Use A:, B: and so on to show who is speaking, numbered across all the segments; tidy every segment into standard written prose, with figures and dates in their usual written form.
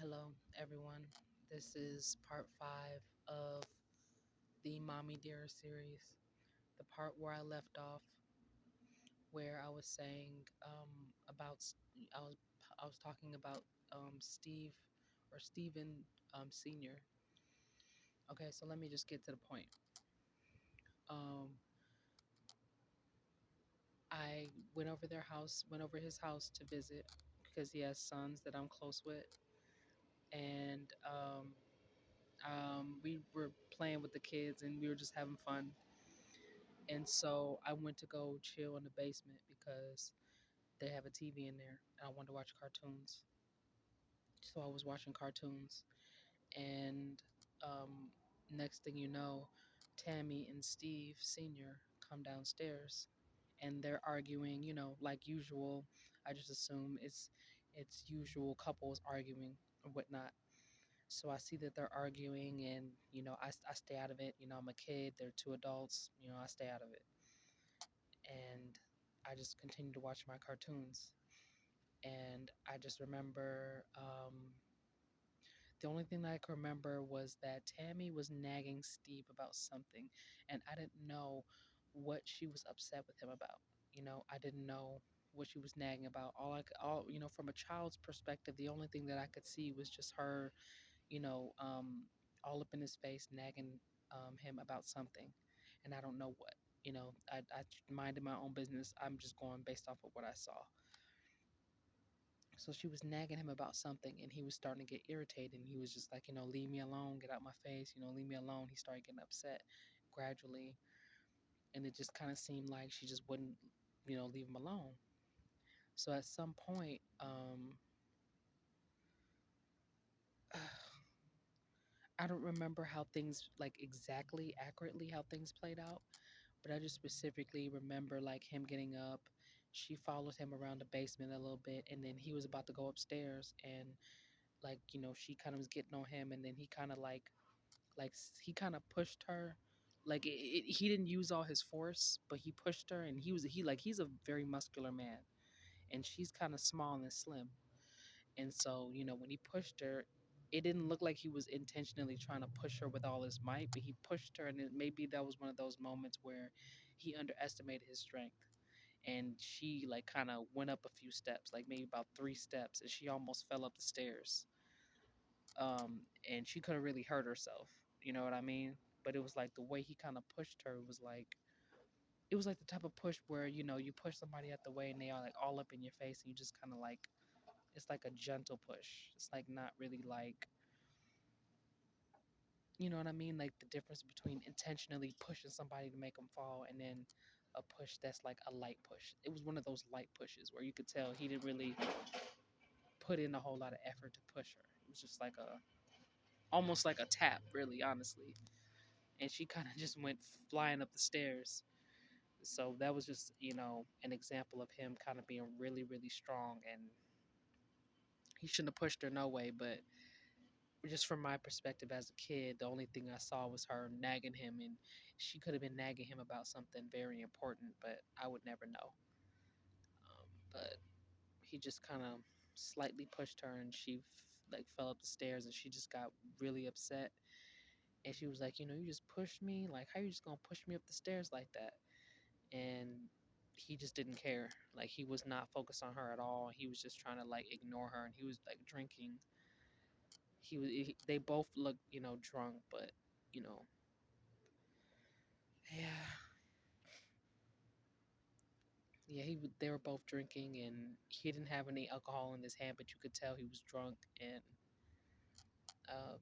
A: Hello, everyone. This is part 5 of the Mommy Dearest series. The part where I left off, where I was saying about I was I was talking about Steve or Steven Senior. Okay, so let me just get to the point. Um, I went over his house to visit because he has sons that I'm close with, and we were playing with the kids and we were just having fun. And so I went to go chill in the basement because they have a TV in there and I wanted to watch cartoons. So I was watching cartoons, and um, next thing you know, Tammy and Steve Sr. come downstairs and they're arguing, like usual. I just assume it's usual couples arguing or whatnot. So I see that they're arguing, and I stay out of it. I'm a kid, they're two adults, I stay out of it. And I just continued to watch my cartoons. And I just remember the only thing that I could remember was that Tammy was nagging Steve about something, and I didn't know what she was upset with him about. I didn't know what she was nagging about. From a child's perspective, the only thing that I could see was just her, you know, um, all up in his face, nagging him about something, and I don't know what. I minded my own business. I'm just going based off of what I saw. So she was nagging him about something, and he was starting to get irritated. And he was just like, leave me alone, get out my face, leave me alone. He started getting upset gradually, and it just kind of seemed like she just wouldn't, leave him alone. So at some point, I don't remember how things like exactly accurately how things played out, but I just specifically remember like him getting up. She followed him around the basement a little bit, and then he was about to go upstairs, and she kind of was getting on him, and then he kind of he kind of pushed her. He didn't use all his force, but he pushed her, and he's a very muscular man, and she's kind of small and slim. And so, when he pushed her, it didn't look like he was intentionally trying to push her with all his might, but he pushed her, and maybe that was one of those moments where he underestimated his strength. And she like kind of went up a few steps, like maybe about 3 steps, and she almost fell up the stairs. And she could have really hurt herself. You know what I mean? But it was like the way he kind of pushed her was like it was like the type of push where you push somebody out the way and they are like all up in your face, and you just kind of like it's like a gentle push. It's like not really like you know what I mean? Like the difference between intentionally pushing somebody to make them fall and then a push that's like a light push. It was one of those light pushes where you could tell he didn't really put in a whole lot of effort to push her. It was just like almost like a tap, really, honestly. And she kind of just went flying up the stairs. So that was just, an example of him kind of being really, really strong. And he shouldn't have pushed her no way, but just from my perspective as a kid, the only thing I saw was her nagging him, and she could have been nagging him about something very important, but I would never know. But he just kind of slightly pushed her, and she like fell up the stairs, and she just got really upset. And she was like, you just pushed me. Like, how you just gonna push me up the stairs like that? And he just didn't care. Like, he was not focused on her at all. He was just trying to like ignore her, and he was like drinking. They both looked, drunk, but you know, yeah, yeah. They were both drinking, and he didn't have any alcohol in his hand, but you could tell he was drunk. And um,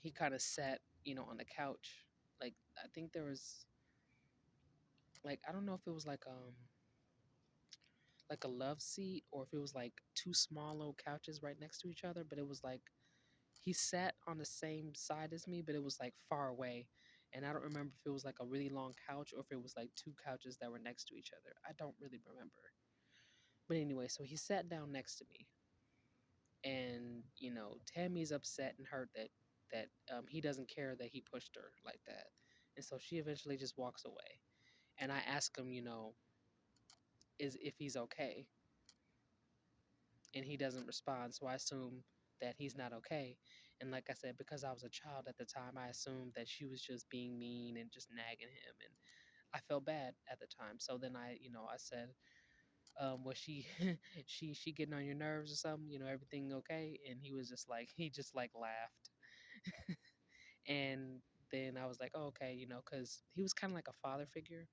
A: he kind of sat, on the couch. Like, I think there was like I don't know if it was like a love seat or if it was like two small little couches right next to each other, but it was like he sat on the same side as me, but it was like far away. And I don't remember if it was like a really long couch or if it was like two couches that were next to each other. I don't really remember. But anyway, so he sat down next to me, and Tammy's upset and hurt that he doesn't care that he pushed her like that. And so she eventually just walks away. And I ask him, is if he's okay, and he doesn't respond. So I assume that he's not okay. And like I said, because I was a child at the time, I assumed that she was just being mean and just nagging him, and I felt bad at the time. So then I said, was she she getting on your nerves or something? Everything okay? And he was just like, he just like laughed. And then I was like, oh, okay, because he was kind of like a father figure.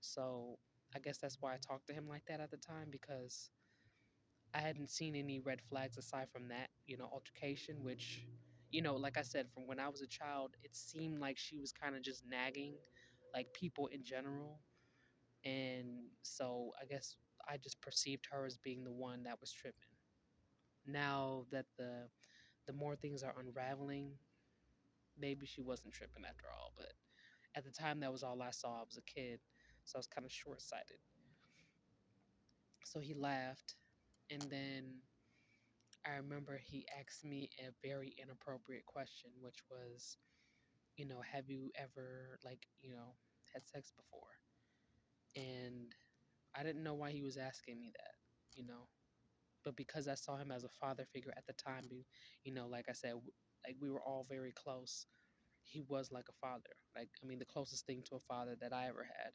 A: So I guess that's why I talked to him like that at the time, because I hadn't seen any red flags aside from that, altercation, which, like I said, from when I was a child, it seemed like she was kind of just nagging, like people in general. And so I guess I just perceived her as being the one that was tripping. Now that the more things are unraveling, maybe she wasn't tripping after all. But at the time, that was all I saw. I was a kid, so I was kind of short sighted. So he laughed, and then I remember he asked me a very inappropriate question, which was, have you ever, like, had sex before? And I didn't know why he was asking me that, you know. But because I saw him as a father figure at the time, like I said, like we were all very close. He was like a father. Like, I mean, the closest thing to a father that I ever had.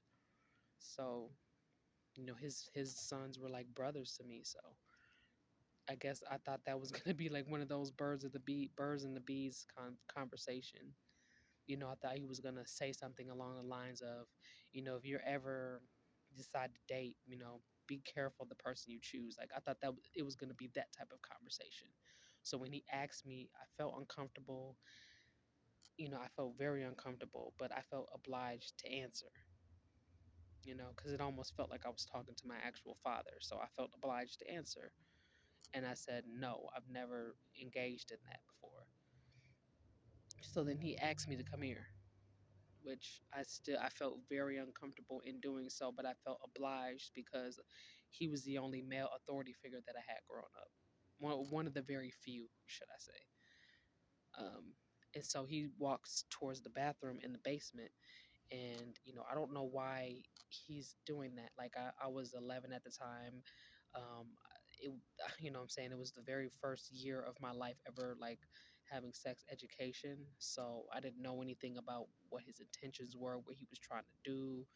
A: So, his sons were like brothers to me. So I guess I thought that was gonna be like one of those birds and the bees conversation. I thought he was gonna say something along the lines of, if you're ever decide to date, be careful the person you choose. Like I thought that it was gonna be that type of conversation. So when he asked me, I felt uncomfortable. I felt very uncomfortable, but I felt obliged to answer. Because it almost felt like I was talking to my actual father. So I felt obliged to answer. And I said, no, I've never engaged in that before. So then he asked me to come here, which I felt very uncomfortable in doing so, but I felt obliged because he was the only male authority figure that I had growing up. One of the very few, should I say. Um, and so he walks towards the bathroom in the basement, and I don't know why he's doing that. Like I was 11 at the time. um it what I'm saying, it was the very first year of my life ever, like, having sex education. So I didn't know anything about what his intentions were, what he was trying to do.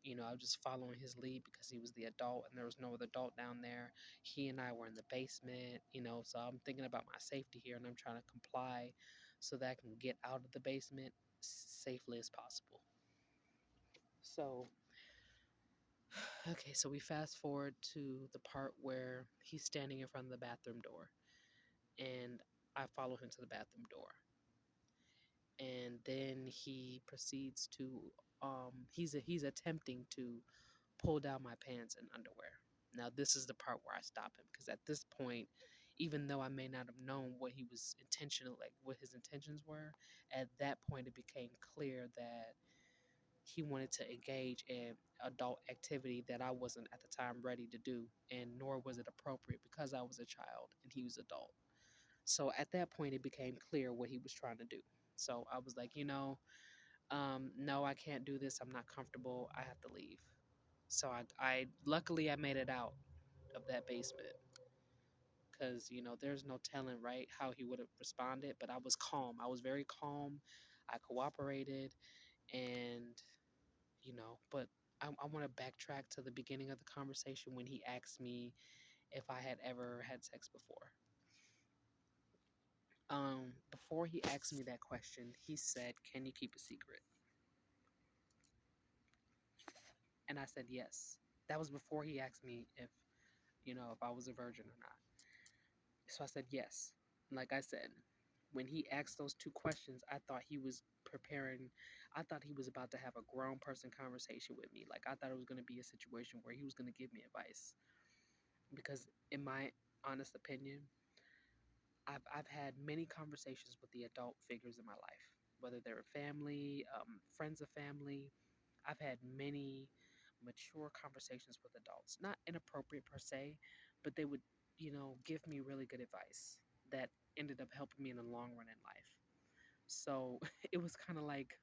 A: I was just following his lead because he was the adult and there was no other adult down there. He and I were in the basement, so I'm thinking about my safety here, and I'm trying to comply so that I can get out of the basement safely as possible. So, okay, so we fast forward to the part where he's standing in front of the bathroom door, and I follow him to the bathroom door. And then he proceeds to, he's attempting to pull down my pants and underwear. Now, this is the part where I stop him, because at this point, even though I may not have known what he was intentional, like what his intentions were, at that point it became clear that he wanted to engage in adult activity that I wasn't at the time ready to do, and nor was it appropriate because I was a child and he was adult. So at that point, it became clear what he was trying to do. So I was like, no, I can't do this. I'm not comfortable. I have to leave. So I luckily I made it out of that basement, because there's no telling, right, how he would have responded. But I was calm. I was very calm. I cooperated, and but I want to backtrack to the beginning of the conversation when he asked me if I had ever had sex before. Before he asked me that question, he said, "Can you keep a secret?" And I said, "Yes." That was before he asked me if I was a virgin or not. So I said, "Yes." Like I said, when he asked those two questions, I thought he was preparing. I thought he was about to have a grown person conversation with me. Like I thought it was going to be a situation where he was going to give me advice. Because in my honest opinion, I've had many conversations with the adult figures in my life, whether they're family, friends of family. I've had many mature conversations with adults, not inappropriate per se, but they would, give me really good advice that ended up helping me in the long run in life. So it was kind of like,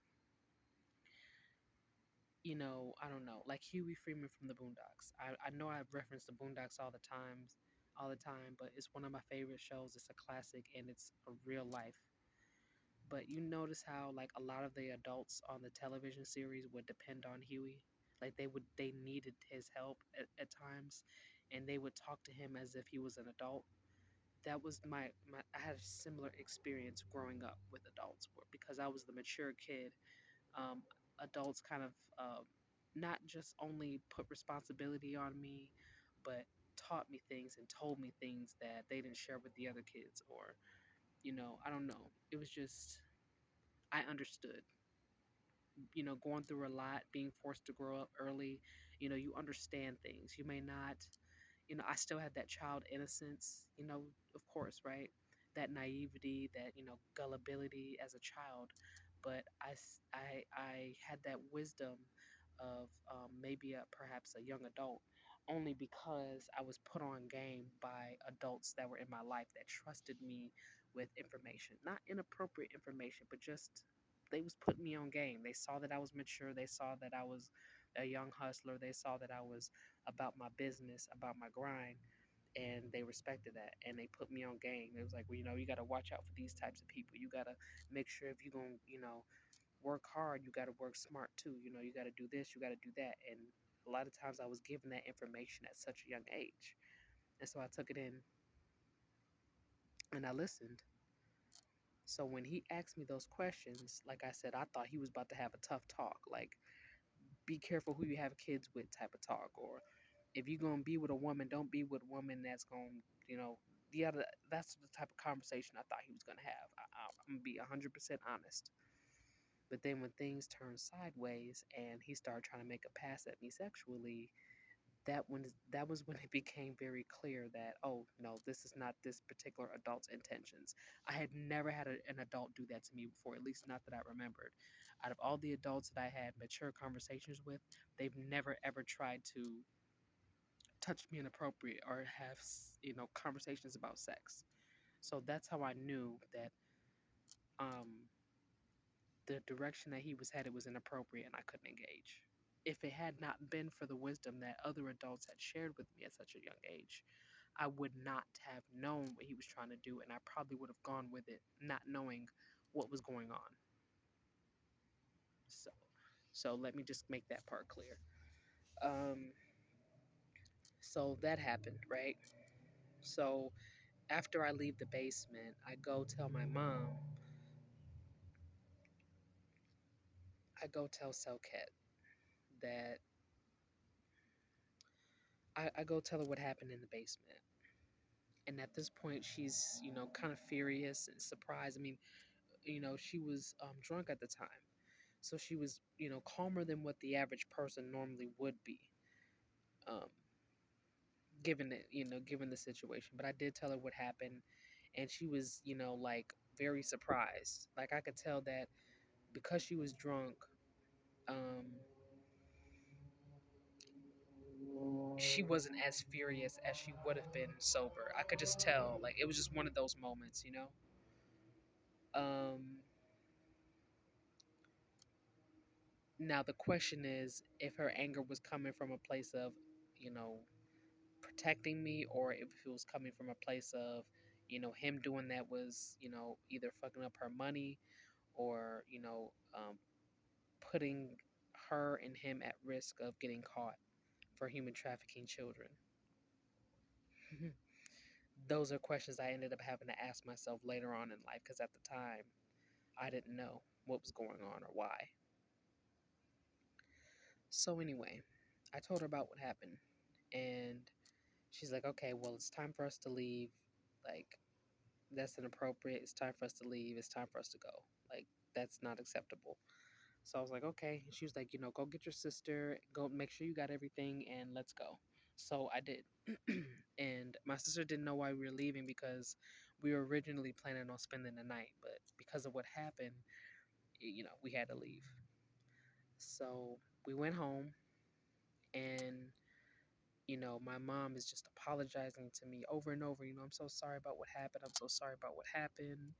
A: I don't know, like Huey Freeman from the Boondocks. I know I've referenced the Boondocks all the time, all the time, but it's one of my favorite shows. It's a classic and it's a real life. But you notice how like a lot of the adults on the television series would depend on Huey. Like they needed his help at times, and they would talk to him as if he was an adult. That was my I had a similar experience growing up with adults because I was the mature kid. um, Adults kind of not just only put responsibility on me, but taught me things and told me things that they didn't share with the other kids, or I don't know. It was just I understood. Going through a lot, being forced to grow up early. You understand things. You may not. I still had that child innocence, of course, right? That naivety, that, gullibility as a child. But I had that wisdom of maybe perhaps a young adult only because I was put on game by adults that were in my life that trusted me with information. Not inappropriate information, but just they was putting me on game. They saw that I was mature. They saw that I was a young hustler. They saw that I was about my business, about my grind, and they respected that and they put me on game. It was like, well, you got to watch out for these types of people. You got to make sure if you're going to, work hard, you got to work smart too. You got to do this, you got to do that. And a lot of times I was given that information at such a young age. And so I took it in and I listened. So when he asked me those questions, like I said, I thought he was about to have a tough talk, like be careful who you have kids with type of talk, or if you're gonna be with a woman, don't be with a woman that's gonna, you know, yeah, that's the type of conversation I thought he was gonna have. I'm gonna be 100% honest. But then when things turned sideways and he started trying to make a pass at me sexually, that was when it became very clear that, oh no, this is not this particular adult's intentions. I had never had an adult do that to me before, at least not that I remembered. Out of all the adults that I had mature conversations with, they've never ever tried to touch me inappropriate or have conversations about sex. So that's how I knew that um, the direction that he was headed was inappropriate and I couldn't engage. If it had not been for the wisdom that other adults had shared with me at such a young age, I would not have known what he was trying to do, and I probably would have gone with it, not knowing what was going on. So, so let me just make that part clear. Um, so that happened, right? So after I leave the basement, I go tell my mom. I go tell Selket that I go tell her what happened in the basement. And at this point, she's, kind of furious and surprised. I mean, she was drunk at the time. So she was, calmer than what the average person normally would be, um, given the situation. But I did tell her what happened. And she was, like very surprised. Like I could tell that because she was drunk, um, she wasn't as furious as she would have been sober. I could just tell. Like it was just one of those moments. Um, Now the question is if her anger was coming from a place of, you know, protecting me, or if it was coming from a place of, him doing that was, either fucking up her money or, putting her and him at risk of getting caught for human trafficking children. Those are questions I ended up having to ask myself later on in life because at the time I didn't know what was going on or why. So, anyway, I told her about what happened, and she's like, okay, well, it's time for us to leave. Like, that's inappropriate. It's time for us to leave. It's time for us to go. Like, that's not acceptable. So I was like, okay. And she was like, go get your sister, go make sure you got everything, and let's go. So I did. And my sister didn't know why we were leaving because we were originally planning on spending the night. But because of what happened, we had to leave. So we went home, and my mom is just apologizing to me over and over. I'm so sorry about what happened. I'm so sorry about what happened.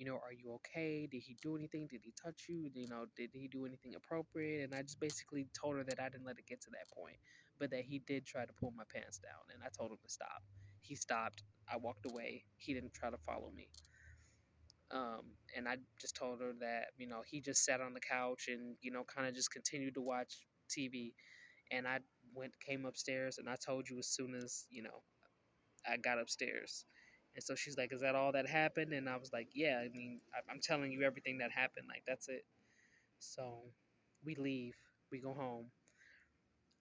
A: Are you okay? Did he do anything? Did he touch you? Did he do anything appropriate? And I just basically told her that I didn't let it get to that point, but that he did try to pull my pants down, and I told him to stop. He stopped. I walked away. He didn't try to follow me. And I just told her that, he just sat on the couch and, kind of just continued to watch TV. And I came upstairs, and I told you as soon as, I got upstairs. And so she's like, "Is that all that happened?" And I was like, "Yeah, I mean, I'm telling you everything that happened. Like, that's it." So we leave, we go home.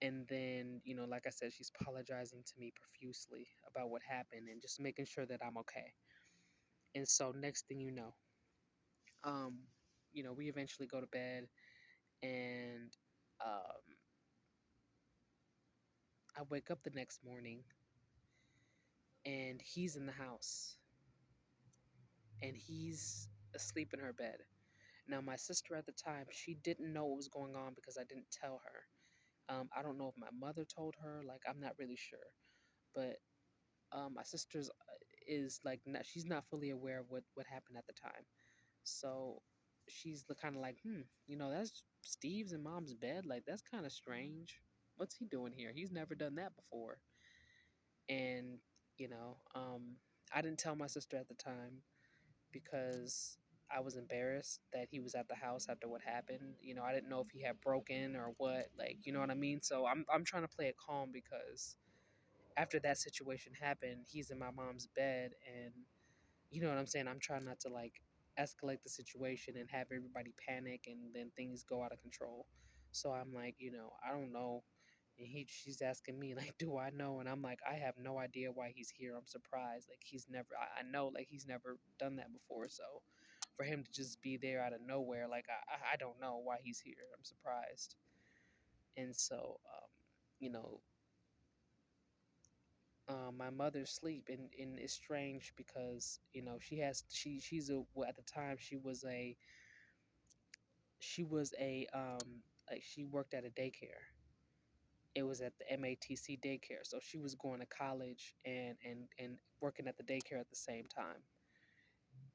A: And then, like I said, she's apologizing to me profusely about what happened and just making sure that I'm okay. And so next thing um, we eventually go to bed, and um, I wake up the next morning, and he's in the house, and he's asleep in her bed. Now, my sister at the time, she didn't know what was going on because I didn't tell her. I don't know if my mother told her. Like, I'm not really sure. But my sister's is like not, she's not fully aware of what happened at the time. So she's kind of like, that's Steve's in mom's bed. Like, that's kind of strange. What's he doing here? He's never done that before. And you know, um, I didn't tell my sister at the time because I was embarrassed that he was at the house after what happened. I didn't know if he had broken or what. Like, you know what I mean? So I'm trying to play it calm because after that situation happened, he's in my mom's bed, and you know what I'm saying? I'm trying not to like escalate the situation and have everybody panic and then things go out of control. So I'm like, I don't know. And she's asking me like, do I know? And I'm like, I have no idea why he's here. I'm surprised. Like, he's never. I know like he's never done that before. So for him to just be there out of nowhere, like I don't know why he's here. I'm surprised. And so you know, my mother's sleep, and it's strange because she's a, well, at the time she was a like she worked at a daycare. It was at the MATC daycare, so she was going to college and working at the daycare at the same time.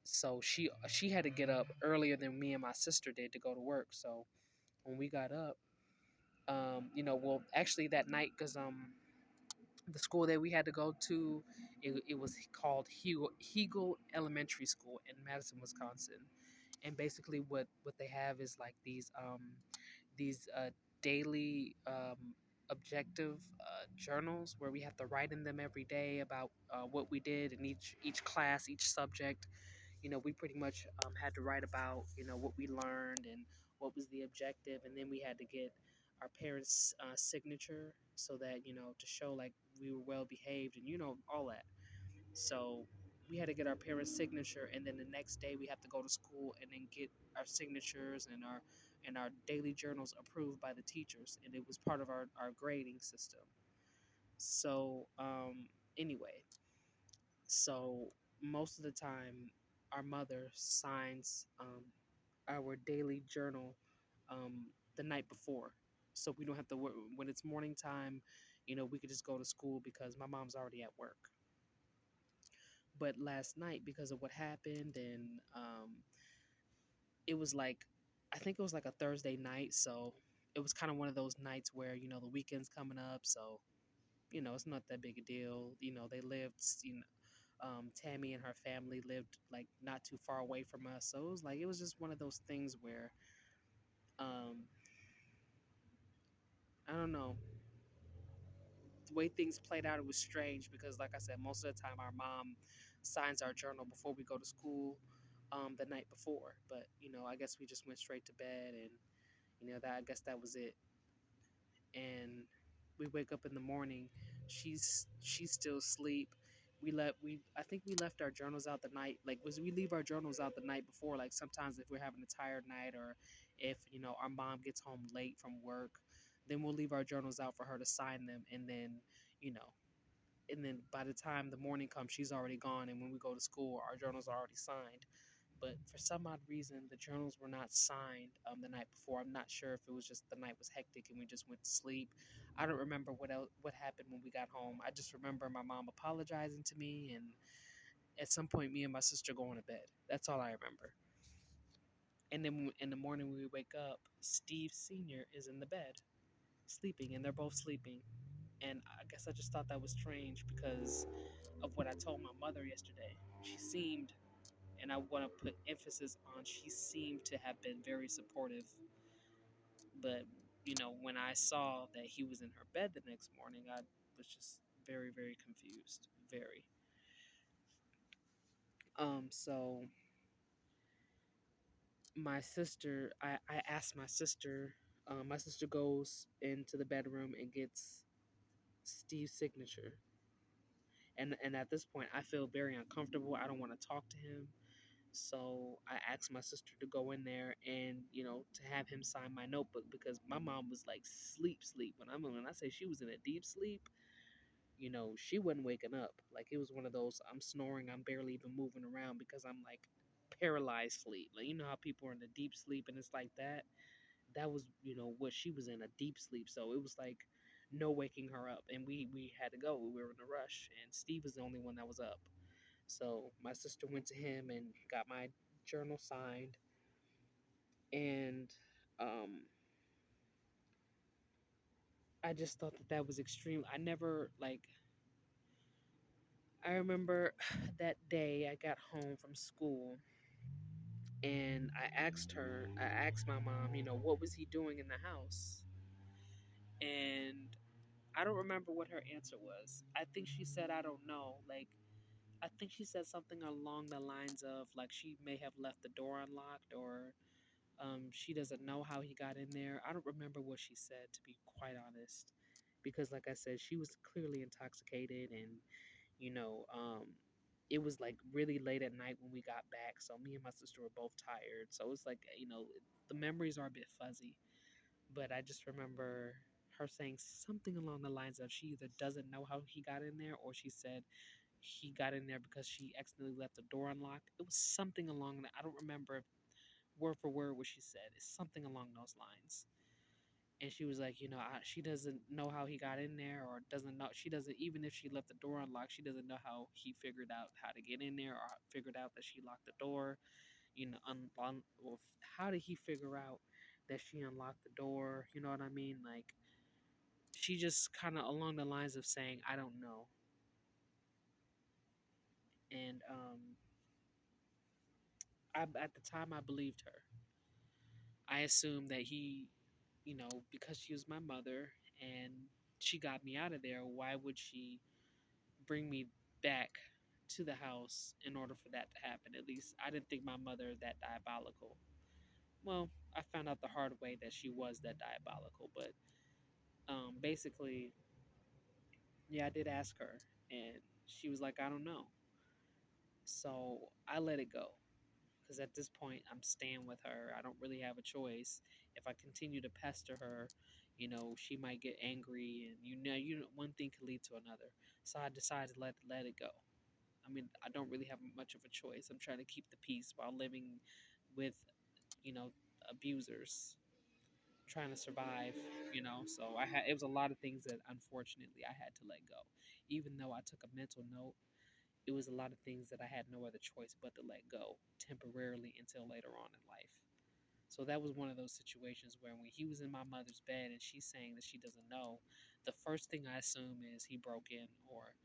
A: So she had to get up earlier than me and my sister did to go to work. So when we got up, well, actually that night, because the school that we had to go to, it was called Hegel Elementary School in Madison, Wisconsin. And basically what they have is like these daily objective journals where we have to write in them every day about what we did in each class, each subject. We pretty much had to write about what we learned and what was the objective, and then we had to get our parents' signature so that to show like we were well behaved and all that. So we had to get our parents' signature, and then the next day we have to go to school and then get our signatures and our daily journals approved by the teachers, and it was part of our grading system. So anyway, so most of the time, our mother signs our daily journal the night before, so we don't have to work when it's morning time. We could just go to school because my mom's already at work. But last night, because of what happened, and it was like, I think it was like a Thursday night, so it was kind of one of those nights where the weekend's coming up, so it's not that big a deal. They lived, Tammy and her family lived like not too far away from us, so it was just one of those things where um, I don't know, the way things played out. It was strange because, like I said, most of the time our mom signs our journal before we go to school the night before. But I guess we just went straight to bed, and that I guess that was it. And we wake up in the morning, she's still asleep. We I think we left our journals out the night, like was we leave our journals out the night before, like sometimes if we're having a tired night, or if our mom gets home late from work, then we'll leave our journals out for her to sign them. And then you know by the time the morning comes, she's already gone, and when we go to school, our journals are already signed. But for some odd reason, the journals were not signed the night before. I'm not sure if it was just the night was hectic and we just went to sleep. I don't remember what happened when we got home. I just remember my mom apologizing to me, and at some point, me and my sister going to bed. That's all I remember. And then in the morning, when we wake up, Steve Senior is in the bed, sleeping, and they're both sleeping. And I guess I just thought that was strange because of what I told my mother yesterday. She seemed, and I want to put emphasis on, she seemed to have been very supportive. But, when I saw that he was in her bed the next morning, I was just very, very confused. Very. So I asked my sister goes into the bedroom and gets Steve's signature. And at this point, I feel very uncomfortable. I don't want to talk to him. So I asked my sister to go in there and, to have him sign my notebook because my mom was like sleep. When I say she was in a deep sleep, she wasn't waking up. Like it was one of those I'm snoring, I'm barely even moving around because I'm like paralyzed sleep. Like you know how people are in a deep sleep and it's like that. That was, what she was in, a deep sleep. So it was like no waking her up. And we had to go. We were in a rush and Steve was the only one that was up. So my sister went to him and got my journal signed. And um, I just thought that that was extreme. I never, like, I remember that day I got home from school and I asked my mom, what was he doing in the house? And I don't remember what her answer was. I think she said, I don't know. Like, I think she said something along the lines of, like, she may have left the door unlocked or she doesn't know how he got in there. I don't remember what she said, to be quite honest, because, like I said, she was clearly intoxicated, and you know, um, it was like really late at night when we got back. So me and my sister were both tired. So it's like the memories are a bit fuzzy, but I just remember her saying something along the lines of she either doesn't know how he got in there, or she said he got in there because she accidentally left the door unlocked. It was something along that. I don't remember word for word what she said. It's something along those lines. And she was like, she doesn't know how he got in there, or doesn't know. She doesn't, even if she left the door unlocked, she doesn't know how he figured out how to get in there, or figured out that she locked the door. Well, how did he figure out that she unlocked the door? You know what I mean? Like, she just kind of along the lines of saying, I don't know. And at the time, I believed her. I assumed that he, because she was my mother and she got me out of there, why would she bring me back to the house in order for that to happen? At least I didn't think my mother that diabolical. Well, I found out the hard way that she was that diabolical, but basically, yeah, I did ask her, and she was like, I don't know. So I let it go because at this point I'm staying with her. I don't really have a choice. If I continue to pester her, she might get angry, and one thing could lead to another. So I decided to let it go. I mean, I don't really have much of a choice. I'm trying to keep the peace while living with, you know, abusers, trying to survive. So it was a lot of things that unfortunately I had to let go. Even though I took a mental note, it was a lot of things that I had no other choice but to let go temporarily until later on in life. So that was one of those situations where when he was in my mother's bed and she's saying that she doesn't know, the first thing I assume is he broke in, or,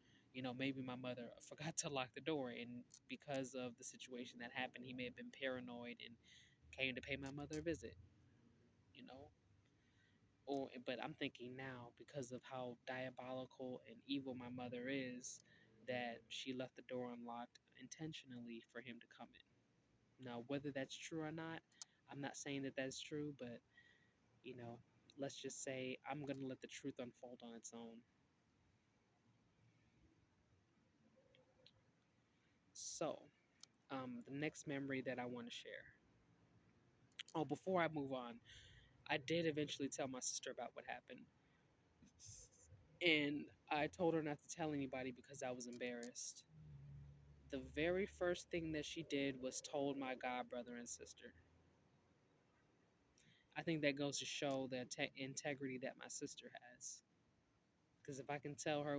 A: maybe my mother forgot to lock the door. And because of the situation that happened, he may have been paranoid and came to pay my mother a visit, you know? But I'm thinking now, because of how diabolical and evil my mother is, that she left the door unlocked intentionally for him to come in. Now, whether that's true or not, I'm not saying that that's true, but you know, let's just say I'm gonna let the truth unfold on its own. So, the next memory that I want to share. Oh, before I move on, I did eventually tell my sister about what happened, and I told her not to tell anybody because I was embarrassed. The very first thing that she did was told my god brother and sister. I think that goes to show the integrity that my sister has. Because if I can tell her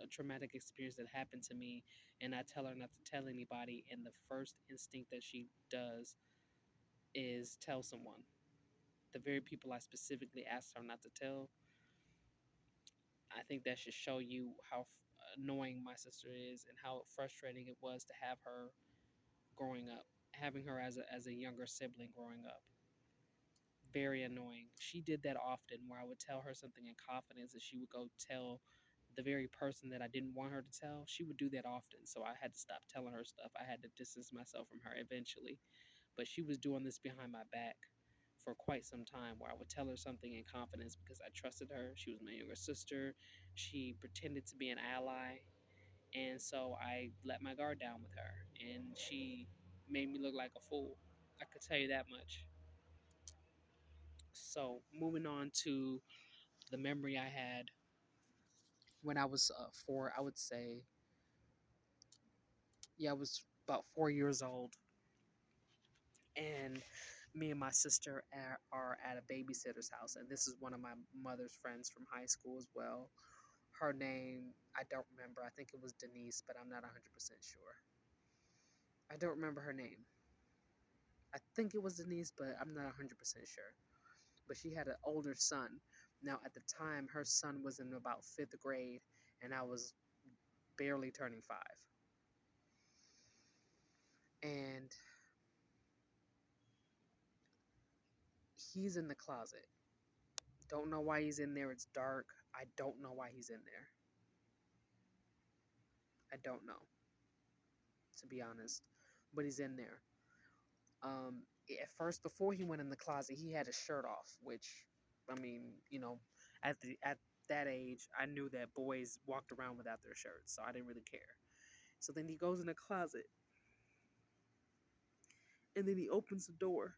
A: a traumatic experience that happened to me, and I tell her not to tell anybody, and the first instinct that she does is tell someone, the very people I specifically asked her not to tell, I think that should show you how annoying my sister is and how frustrating it was to have her growing up, having her as a younger sibling growing up. Very annoying. She did that often where I would tell her something in confidence and she would go tell the very person that I didn't want her to tell. She would do that often. So I had to stop telling her stuff. I had to distance myself from her eventually. But she was doing this behind my back for quite some time where I would tell her something in confidence because I trusted her. She was my younger sister. She pretended to be an ally. And so I let my guard down with her. And she made me look like a fool. I could tell you that much. So moving on to the memory I had when I was 4, I would say, yeah, I was about 4 years old, and me and my sister are at a babysitter's house, and this is one of my mother's friends from high school as well. Her name, I don't remember. I think it was Denise, but I'm not 100% sure. I don't remember her name. I think it was Denise, but I'm not 100% sure. But she had an older son. Now, at the time, her son was in about fifth grade, and I was barely turning 5. And he's in the closet. Don't know why he's in there. It's dark. I don't know why he's in there. I don't know, to be honest. But he's in there. At first, before he went in the closet, he had his shirt off, which, I mean, at that age, I knew that boys walked around without their shirts, so I didn't really care. So then he goes in the closet, and then he opens the door,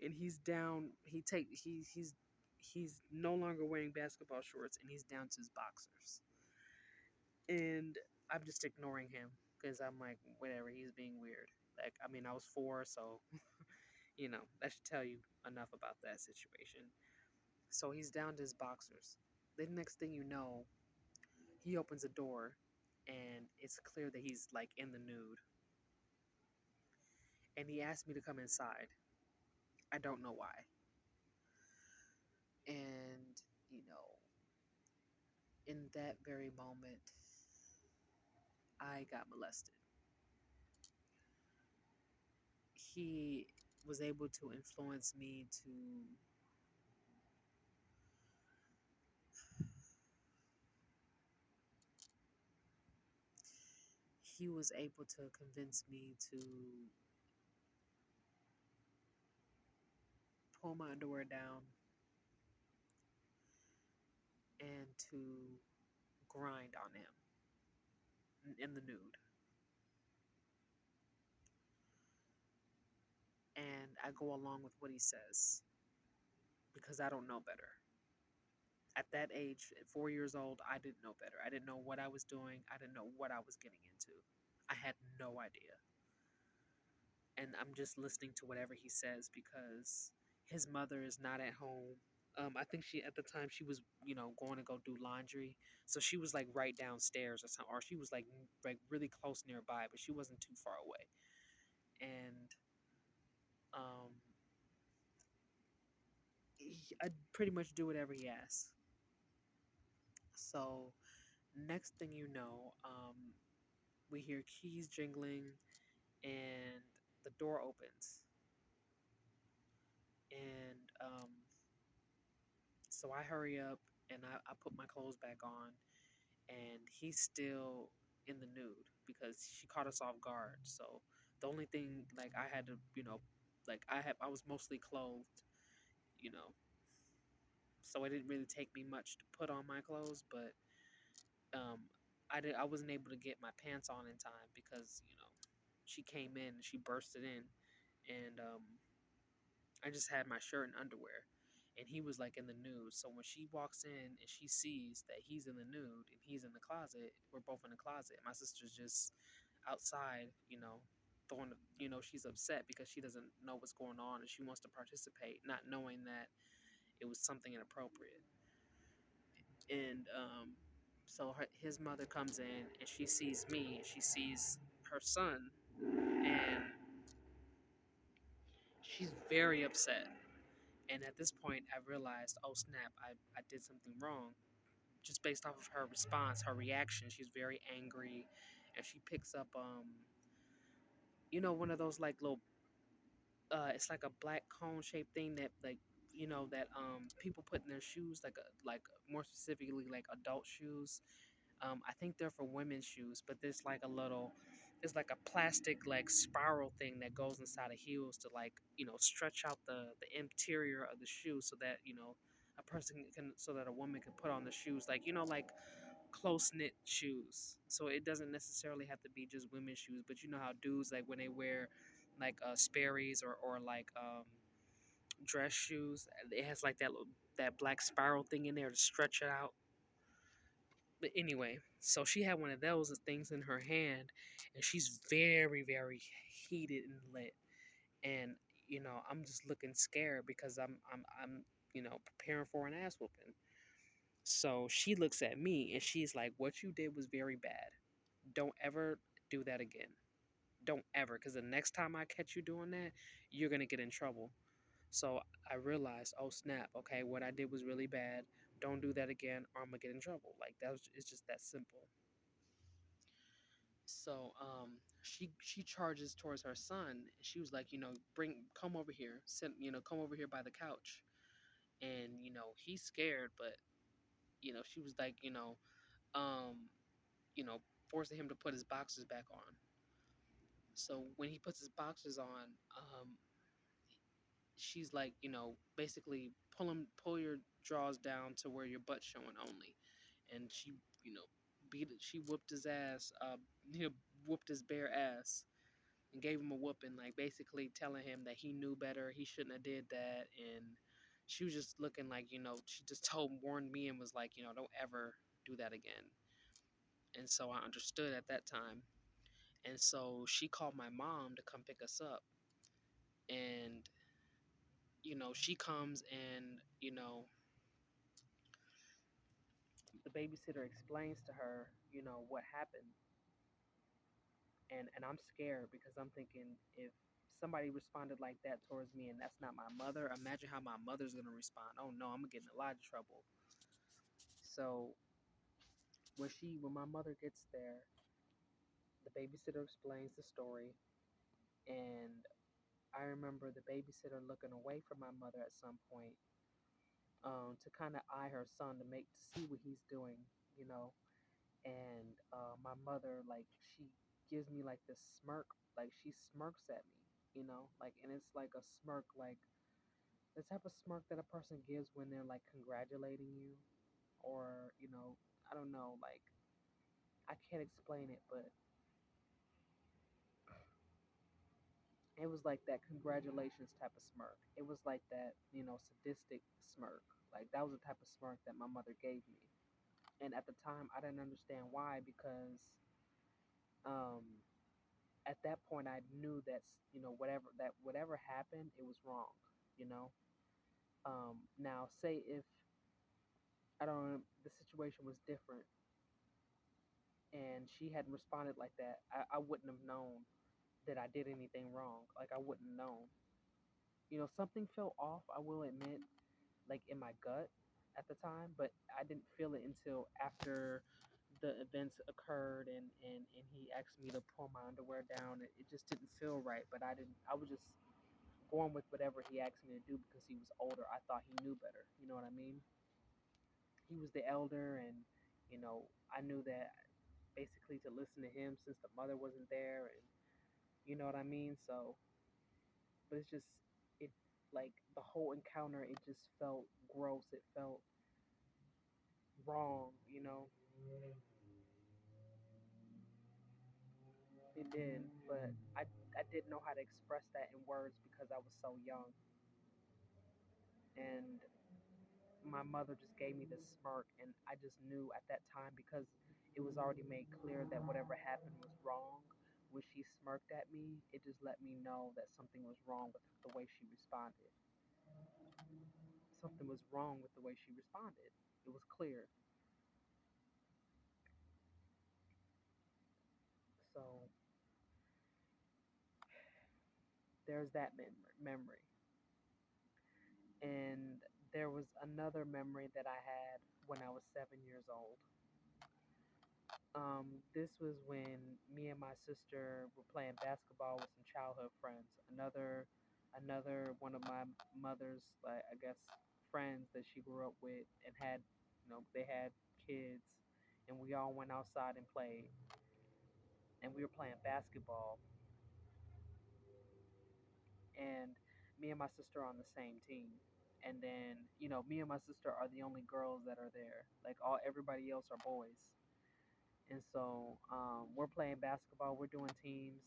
A: and he's down. He's no longer wearing basketball shorts, and he's down to his boxers. And I'm just ignoring him because I'm like, whatever. He's being weird. Like, I mean, I was 4, so that should tell you enough about that situation. So he's down to his boxers. Then next thing you know, he opens a door, and it's clear that he's like in the nude. And he asked me to come inside. I don't know why. And you know, in that very moment, I got molested. He was able to influence me to he was able to convince me to pull my underwear down and to grind on him in the nude. And I go along with what he says because I don't know better. At that age, at 4 years old, I didn't know better. I didn't know what I was doing. I didn't know what I was getting into. I had no idea. And I'm just listening to whatever he says because his mother is not at home. I think she at the time she was going to go do laundry, so she was like right downstairs or something, or she was like really close nearby, but she wasn't too far away. And um, I'd pretty much do whatever he asks. So next thing you know, we hear keys jingling, and the door opens, and so I hurry up and I put my clothes back on, and he's still in the nude because she caught us off guard. So the only thing like I had to, like I was mostly clothed, you know, so it didn't really take me much to put on my clothes, but um, I wasn't able to get my pants on in time because she came in and she bursted in, and I just had my shirt and underwear. And he was like in the nude. So when she walks in and she sees that he's in the nude and he's in the closet, we're both in the closet. My sister's just outside, throwing, she's upset because she doesn't know what's going on and she wants to participate, not knowing that it was something inappropriate. And so his mother comes in and she sees me, she sees her son, and she's very upset. And at this point, I realized, oh snap, I did something wrong. just based off of her response, her reaction, she's very angry, and she picks up one of those like little it's like a black cone shaped thing that like that people put in their shoes, like more specifically like adult shoes. I think they're for women's shoes, but there's like a little, it's like a plastic like spiral thing that goes inside of heels to like stretch out the interior of the shoe so that a person can, so that a woman can put on the shoes, like like close knit shoes. So it doesn't necessarily have to be just women's shoes, but you know how dudes like when they wear like Sperry's or like dress shoes, it has like that black spiral thing in there to stretch it out. But anyway, so she had one of those things in her hand, and she's very, very heated and lit. And I'm just looking scared because I'm preparing for an ass whooping. So she looks at me and she's like, "What you did was very bad. Don't ever do that again. Don't ever, because the next time I catch you doing that, you're gonna get in trouble." So I realized, oh snap, okay, what I did was really bad. Don't do that again, or I'm gonna get in trouble. Like it's just that simple. So she charges towards her son. She was like, come over here, come over here by the couch. And he's scared, but she was like, um, you know, forcing him to put his boxers back on. So when he puts his boxers on, she's like, basically pull your drawers down to where your butt's showing only. And she, you know, beat it. She whooped his ass. Whooped his bare ass and gave him a whooping, like basically telling him that he knew better, he shouldn't have did that. And she was just looking like, she just warned me and was like, don't ever do that again. And so I understood at that time. And so she called my mom to come pick us up. And she comes and the babysitter explains to her what happened. And I'm scared because I'm thinking, if somebody responded like that towards me and that's not my mother, imagine how my mother's gonna respond. Oh no, I'm gonna get in a lot of trouble. So when my mother gets there, the babysitter explains the story, and I remember the babysitter looking away from my mother at some point, to kind of eye her son to see what he's doing, you know. And my mother, like, she gives me like this smirk, like she smirks at me, like, and it's like a smirk, like the type of smirk that a person gives when they're like congratulating you, or I don't know, like I can't explain it, but it was like that congratulations type of smirk. It was like that, sadistic smirk. Like that was the type of smirk that my mother gave me. And at the time, I didn't understand why, because um, at that point I knew that whatever happened, it was wrong. You know. Now, say if I don't know, the situation was different and she hadn't responded like that, I wouldn't have known that I did anything wrong. Like I wouldn't have known. Something felt off, I will admit, like in my gut at the time, but I didn't feel it until after the events occurred, and he asked me to pull my underwear down. It just didn't feel right, but I was just going with whatever he asked me to do because he was older. I thought he knew better. You know what I mean? He was the elder, and I knew that basically to listen to him since the mother wasn't there, and you know what I mean? So, but it's just, it, like the whole encounter, it just felt gross. It felt wrong, It did, but I didn't know how to express that in words because I was so young. And my mother just gave me this smirk, and I just knew at that time, because it was already made clear that whatever happened was wrong. When she smirked at me, it just let me know that something was wrong with the way she responded. Something was wrong with the way she responded. It was clear. So there's that memory. And there was another memory that I had when I was 7 years old. This was when me and my sister were playing basketball with some childhood friends. Another one of my mother's, like, I guess, friends that she grew up with and had, they had kids, and we all went outside and played, and we were playing basketball, and me and my sister are on the same team. And then, me and my sister are the only girls that are there. Like, everybody else are boys. And so we're playing basketball. We're doing teams,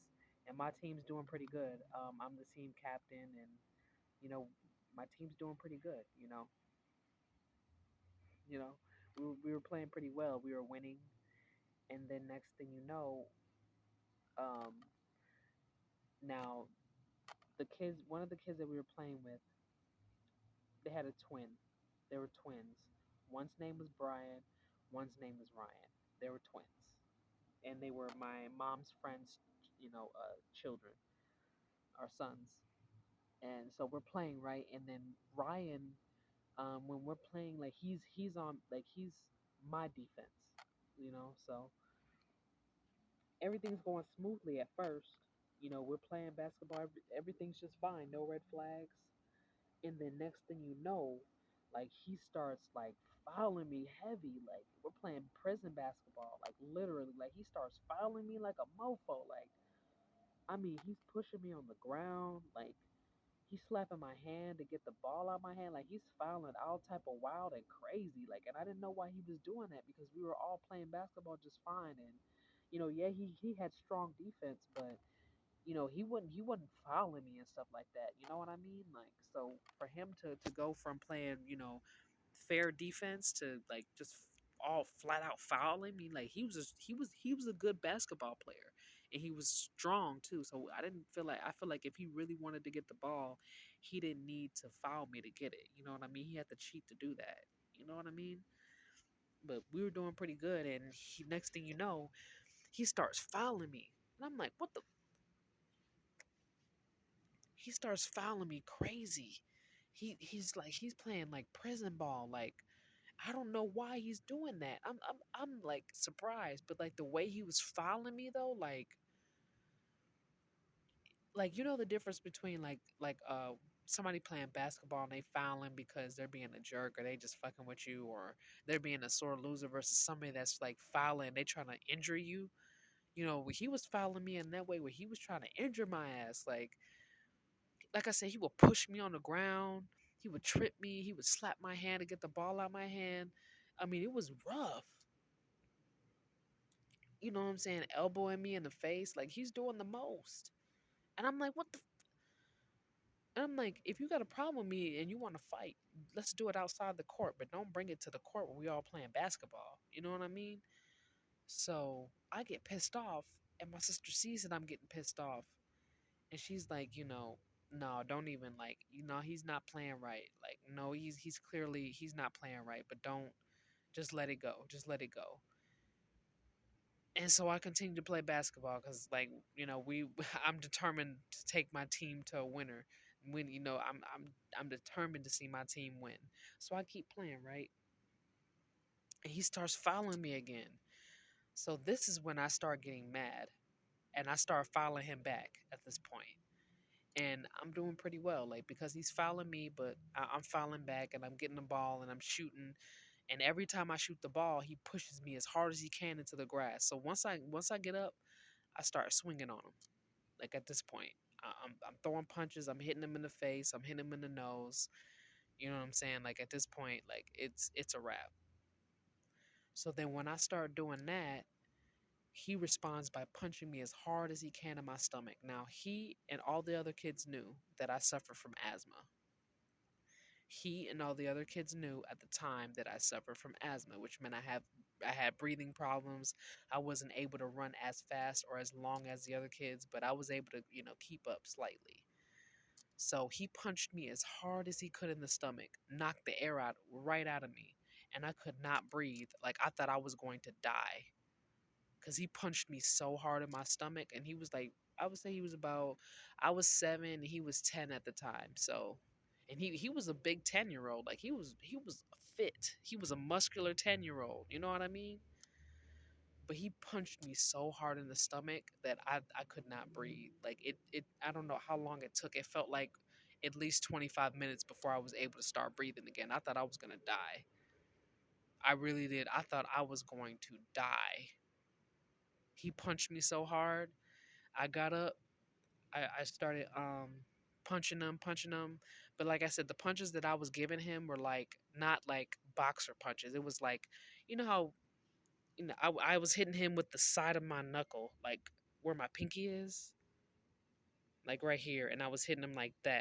A: and my team's doing pretty good. I'm the team captain, and you know my team's doing pretty good. You know we were playing pretty well. We were winning, and then next thing you know, um, now one of the kids that we were playing with, they had a twin. They were twins. One's name was Brian. One's name was Ryan. They were twins, and they were my mom's friends. Children, our sons. And so we're playing, right, and then Ryan, when we're playing, like, he's on, like, he's my defense, so everything's going smoothly at first. We're playing basketball, everything's just fine, no red flags. And then next thing you know, like, he starts, like, fouling me heavy. Like, we're playing prison basketball, like, literally, like, he starts fouling me like a mofo. Like, I mean, he's pushing me on the ground, like, he's slapping my hand to get the ball out of my hand. Like, he's fouling all type of wild and crazy. Like, and I didn't know why he was doing that, because we were all playing basketball just fine. And yeah, he had strong defense, but he wasn't fouling me and stuff like that. You know what I mean? Like, so for him to go from playing, fair defense to, like, just all flat out fouling me, like, he was a good basketball player, and he was strong too. So I feel like if he really wanted to get the ball, he didn't need to foul me to get it. You know what I mean? He had to cheat to do that. You know what I mean? But we were doing pretty good, and next thing you know, he starts fouling me, and I'm like, what the? He starts fouling me crazy. He's playing like prison ball. Like, I don't know why he's doing that. I'm like surprised, but like the way he was fouling me though, like the difference between somebody playing basketball and they fouling because they're being a jerk, or they just fucking with you, or they're being a sore loser, versus somebody that's like fouling, they trying to injure you. He was fouling me in that way where he was trying to injure my ass. Like I said, he would push me on the ground. He would trip me. He would slap my hand to get the ball out of my hand. I mean, it was rough. You know what I'm saying? Elbowing me in the face. Like, he's doing the most. And I'm like, what the? And I'm like, if you got a problem with me and you want to fight, let's do it outside the court, but don't bring it to the court where we all playing basketball. You know what I mean? So I get pissed off, and my sister sees that I'm getting pissed off, and she's like, no, don't even, like, he's not playing right. Like, no, he's clearly he's not playing right, but don't, just let it go. Just let it go. And so I continue to play basketball because, like, we I'm determined to take my team to a winner. When I'm determined to see my team win. So I keep playing, right? And he starts fouling me again. So this is when I start getting mad, and I start fouling him back at this point. And I'm doing pretty well, like, because he's fouling me, but I'm fouling back, and I'm getting the ball, and I'm shooting. And every time I shoot the ball, he pushes me as hard as he can into the grass. So once I get up, I start swinging on him. Like, at this point, I'm throwing punches. I'm hitting him in the face. I'm hitting him in the nose. You know what I'm saying? Like, at this point, like, it's a wrap. So then when I start doing that, he responds by punching me as hard as he can in my stomach. Now, he and all the other kids knew that I suffer from asthma. He and all the other kids knew at the time that I suffered from asthma, which meant I had breathing problems. I wasn't able to run as fast or as long as the other kids, but I was able to, keep up slightly. So he punched me as hard as he could in the stomach, knocked the air out right out of me, and I could not breathe. Like, I thought I was going to die because he punched me so hard in my stomach. And he was like, I would say he was about, I was 7 and he was 10 at the time. So, and he was a big 10-year-old. Like, he was fit. He was a muscular 10-year-old. You know what I mean? But he punched me so hard in the stomach that I could not breathe. Like it I don't know how long it took. It felt like at least 25 minutes before I was able to start breathing again. I thought I was going to die. I really did. I thought I was going to die. He punched me so hard. I got up. I started punching him. But like I said, the punches that I was giving him were like not like boxer punches. It was like, you know how, I was hitting him with the side of my knuckle, like where my pinky is, like right here, and I was hitting him like that.